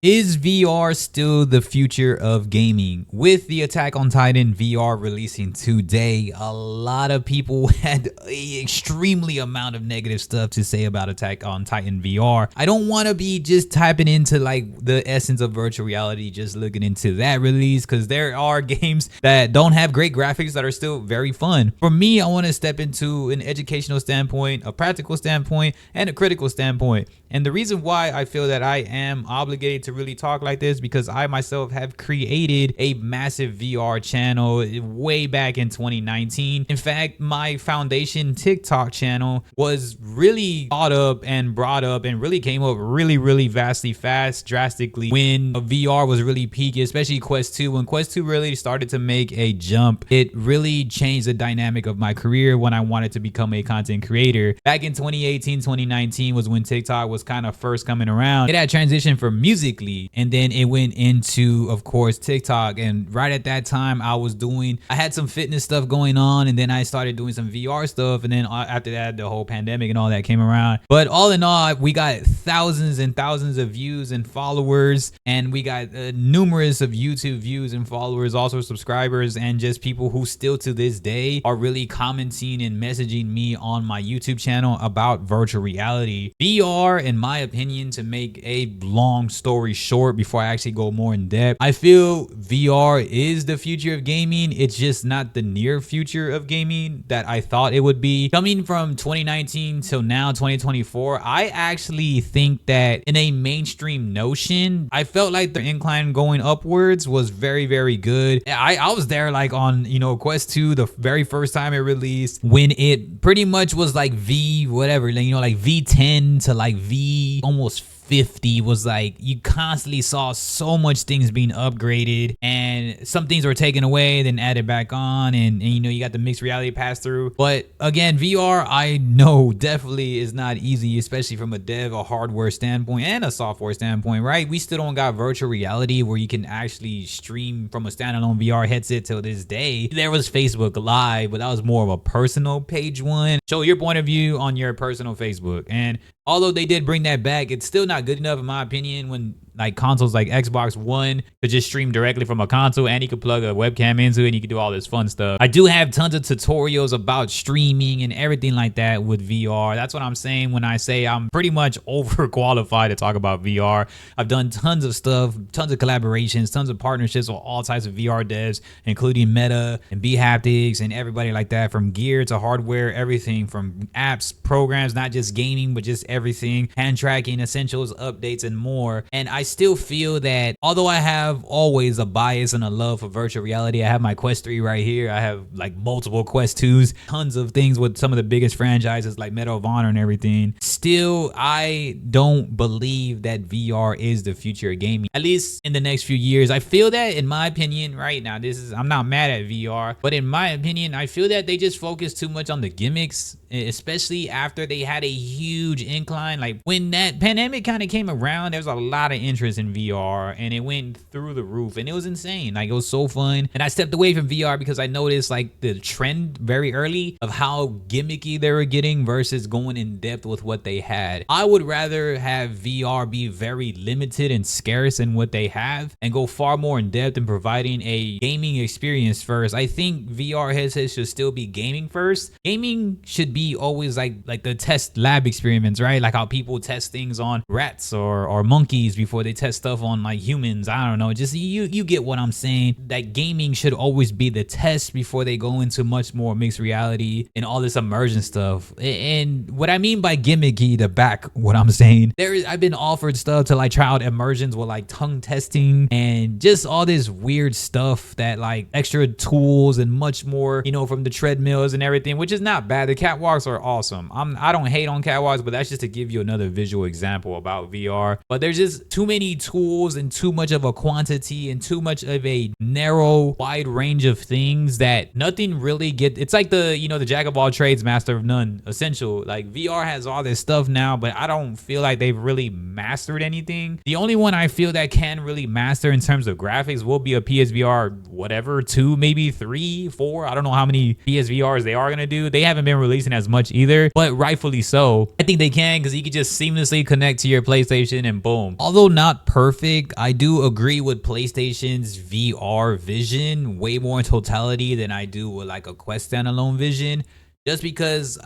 Is VR still the future of gaming? With the Attack on Titan VR releasing today, a lot of people had an extremely amount of negative stuff to say about Attack on Titan VR. I don't want to be just typing into like the essence of virtual reality, just looking into that release, because there are games that don't have great graphics that are still very fun. For me, I want to step into an educational standpoint, a practical standpoint, and a critical standpoint. And the reason why I feel that I am obligated to really talk like this, because I myself have created a massive VR channel way back in 2019. In fact, my foundation TikTok channel was really thought up and brought up and really came up really vastly fast, drastically, when VR was really peaking, especially Quest 2. When Quest 2 really started to make a jump, it really changed the dynamic of my career when I wanted to become a content creator. Back in 2018, 2019 was when TikTok was kind of first coming around. It had transitioned from Musical.ly, and then it went into, of course, TikTok. And right at that time, I had some fitness stuff going on, and then I started doing some VR stuff. And then after that, the whole pandemic and all that came around. But all in all, we got thousands and thousands of views and followers, and we got numerous of YouTube views and followers, also subscribers, and just people who still to this day are really commenting and messaging me on my YouTube channel about virtual reality. VR, in my opinion, to make a long story short before I actually go more in depth, I feel VR is the future of gaming. It's just not the near future of gaming that I thought it would be. Coming from 2019 till now, 2024, I actually think that in a mainstream notion, I felt like the incline going upwards was very good. I was there like on, Quest 2, the very first time it released, when it pretty much was like V whatever, like V10 to like V almost 50, was like you constantly saw so much things being upgraded, and some things were taken away then added back on, and you got the mixed reality pass through. But again, VR, I know definitely is not easy, especially from a hardware standpoint and a software standpoint, right? We still don't got virtual reality where you can actually stream from a standalone VR headset till this day. There was Facebook Live, but that was more of a personal page one. Show your point of view on your personal Facebook. And although they did bring that back, it's still not good enough in my opinion when like consoles like Xbox One could just stream directly from a console, and you could plug a webcam into it and you could do all this fun stuff. I do have tons of tutorials about streaming and everything like that with VR. That's what I'm saying when I say I'm pretty much overqualified to talk about VR. I've done tons of stuff, tons of collaborations, tons of partnerships with all types of VR devs, including Meta and B-Haptics and everybody like that, from gear to hardware, everything from apps, programs, not just gaming, but just everything, hand tracking, essentials, updates, and more. And I still feel that although I have always a bias and a love for virtual reality, I have my Quest 3 right here. I have like multiple Quest 2s, tons of things with some of the biggest franchises like Medal of Honor and everything. Still, I don't believe that VR is the future of gaming, at least in the next few years. I feel that, in my opinion, right now, I'm not mad at VR, but in my opinion, I feel that they just focus too much on the gimmicks, especially after they had a huge incline. Like when that pandemic kind of came around, there was a lot of interest in VR and it went through the roof and it was insane. Like it was so fun. And I stepped away from VR because I noticed like the trend very early of how gimmicky they were getting versus going in depth with what they had. I would rather have VR be very limited and scarce in what they have and go far more in depth in providing a gaming experience first. I think VR headsets should still be gaming first. Gaming should be always like the test lab experiments, right? Like how people test things on rats or monkeys before they test stuff on like humans. I don't know, just you get what I'm saying. That gaming should always be the test before they go into much more mixed reality and all this immersion stuff. And what I mean by gimmicky, to back what I'm saying, I've been offered stuff to like try out immersions with like tongue testing and just all this weird stuff, that like extra tools and much more, from the treadmills and everything, which is not bad. The catwalks are awesome. I don't hate on catwalks, but that's just to give you another visual example about VR. But there's just too many tools and too much of a quantity and too much of a narrow, wide range of things that nothing really it's like the jack of all trades, master of none essential. Like VR has all this stuff now, but I don't feel like they've really mastered anything. The only one I feel that can really master in terms of graphics will be a PSVR whatever 2, maybe 3, 4. I don't know how many PSVRs they are gonna do. They haven't been releasing as much either, but rightfully so. I think they can, because you can just seamlessly connect to your PlayStation and boom. Although not perfect. I do agree with PlayStation's VR vision way more in totality than I do with like a Quest standalone vision. Just because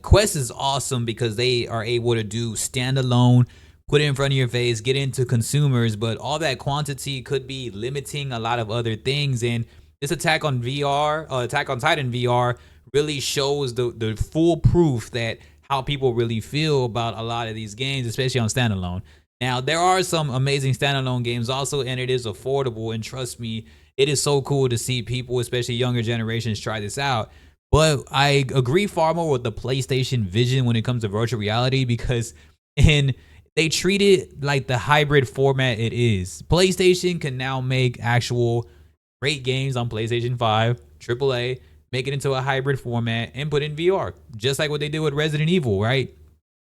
Quest is awesome because they are able to do standalone, put it in front of your face, get into consumers, but all that quantity could be limiting a lot of other things. And this Attack on Titan VR really shows the full proof that how people really feel about a lot of these games, especially on standalone. Now, there are some amazing standalone games also, and it is affordable. And trust me, it is so cool to see people, especially younger generations, try this out. But I agree far more with the PlayStation vision when it comes to virtual reality because in they treat it like the hybrid format it is. PlayStation can now make actual great games on PlayStation 5, AAA, make it into a hybrid format and put in VR, just like what they did with Resident Evil, right?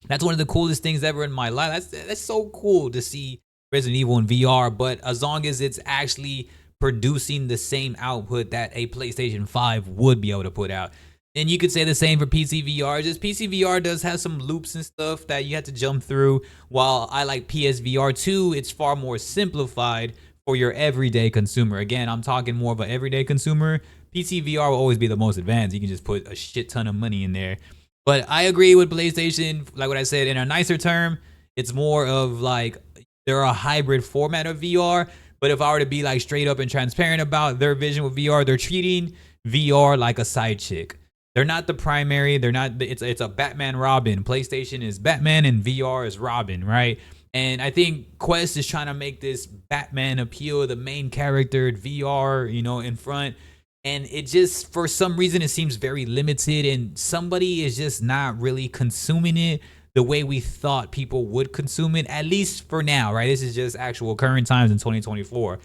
That's one of the coolest things ever in my life. That's so cool to see Resident Evil in VR, but as long as it's actually producing the same output that a PlayStation 5 would be able to put out. And you could say the same for PC VR. Just PC VR does have some loops and stuff that you have to jump through. While I like PSVR 2, it's far more simplified for your everyday consumer. Again, I'm talking more of an everyday consumer. PC VR will always be the most advanced. You can just put a shit ton of money in there. But I agree with PlayStation. Like what I said, in a nicer term, it's more of like they're a hybrid format of VR. But if I were to be like straight up and transparent about their vision with VR, they're treating VR like a side chick. They're not the primary. They're not. It's a Batman Robin. PlayStation is Batman and VR is Robin, right? And I think Quest is trying to make this Batman appeal, the main character VR, in front. And it just, for some reason, it seems very limited, and somebody is just not really consuming it the way we thought people would consume it, at least for now, right? This is just actual current times in 2024.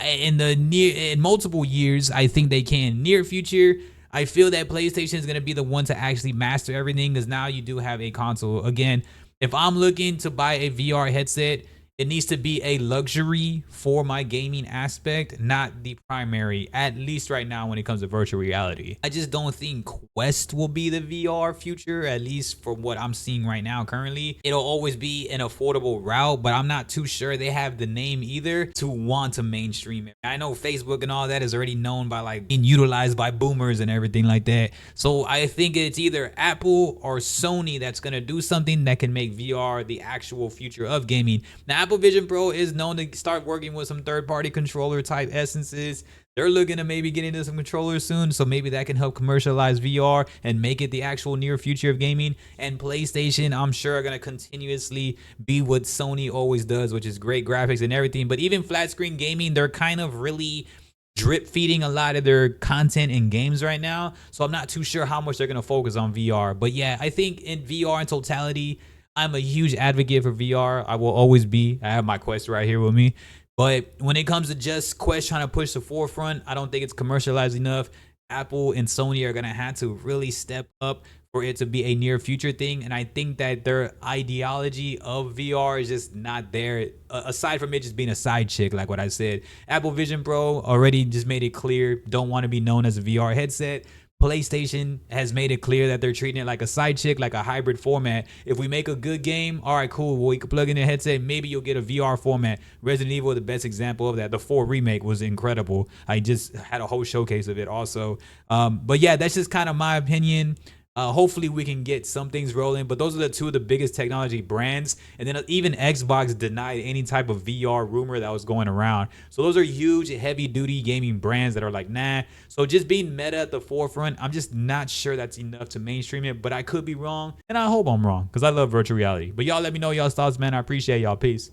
In multiple years, I think they can. Near future, I feel that PlayStation is going to be the one to actually master everything because now you do have a console. Again, if I'm looking to buy a VR headset, it needs to be a luxury for my gaming aspect, not the primary, at least right now when it comes to virtual reality. I just don't think Quest will be the VR future, at least for what I'm seeing right now currently. It'll always be an affordable route, but I'm not too sure they have the name either to want to mainstream it. I know Facebook and all that is already known by like being utilized by boomers and everything like that. So I think it's either Apple or Sony that's going to do something that can make VR the actual future of gaming. Now, Apple Vision Pro is known to start working with some third-party controller type essences. They're looking to maybe get into some controllers soon, so maybe that can help commercialize VR and make it the actual near future of gaming. And PlayStation, I'm sure, are going to continuously be what Sony always does, which is great graphics and everything. But even flat screen gaming, they're kind of really drip feeding a lot of their content in games right now. So I'm not too sure how much they're going to focus on VR. But yeah, I think in VR in totality, I'm a huge advocate for VR. I will always be. I have my Quest right here with me. But when it comes to just Quest trying to push the forefront, I don't think it's commercialized enough. Apple and Sony are going to have to really step up for it to be a near future thing. And I think that their ideology of VR is just not there. Aside from it just being a side chick, like what I said. Apple Vision Pro already just made it clear, don't want to be known as a VR headset. PlayStation has made it clear that they're treating it like a side chick, like a hybrid format. If we make a good game, all right, cool. Well, you can plug in a headset. Maybe you'll get a VR format. Resident Evil, the best example of that. The 4 remake was incredible. I just had a whole showcase of it also. But yeah, that's just kind of my opinion. Hopefully we can get some things rolling, but those are the two of the biggest technology brands. And then even Xbox denied any type of VR rumor that was going around. So those are huge, heavy duty gaming brands that are like, nah. So just being Meta at the forefront, I'm just not sure that's enough to mainstream it, but I could be wrong. And I hope I'm wrong because I love virtual reality. But y'all let me know y'all's thoughts, man. I appreciate y'all. Peace.